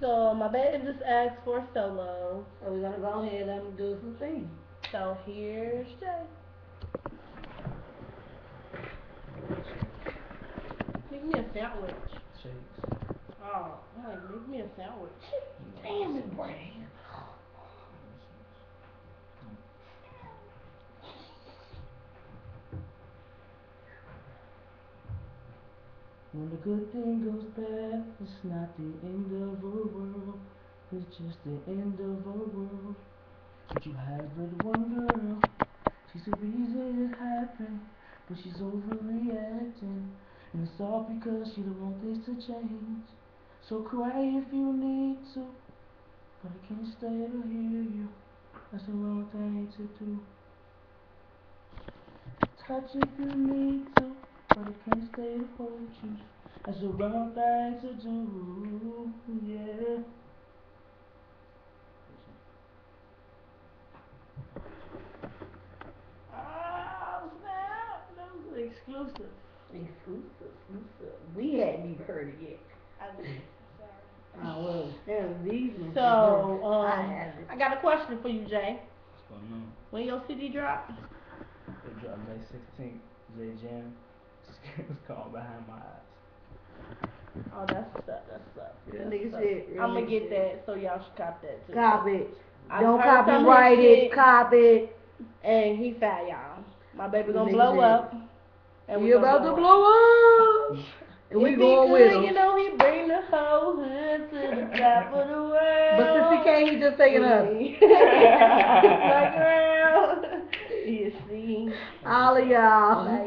So my baby just asked for a solo. So we're gonna go ahead and do some things. So here's Jay. Make me a sandwich. Shakes. Oh, I'm like, make me a sandwich. Damn it, Brad. When a good thing goes bad, it's not the end of the world. It's just the end of the world. But you have with one girl. She's the reason it happened, but she's overreacting. And it's all because she don't want this to change. So cry if you need to, but I can't stay to hear you. That's the wrong thing to do. Touch if you need to, but I can't stay to hold you. That's the wrong thing to do, yeah. Oh snap! That was exclusive. Exclusive. We hadn't even heard it yet. I did. Oh, well, these ones. So, I have it. I got a question for you, Jay. What's going on? When your CD drop? It dropped May 16th. J Jam. It's called Behind My Eyes. Oh, that's what's up. That's what's up. Real nigga shit. I'm gonna get that, so y'all should cop that too. Cop it. I Don't heard some of copyright his it. shit, Cop it. and he fat, y'all. My baby Real gonna nigga blow shit. up. And We we gonna about to up. blow up. And we If he going could, with him. you know, he bring the whole hood to the top of the world. But since he can't, he just taking us. Fuck around. You see. All of y'all. Like,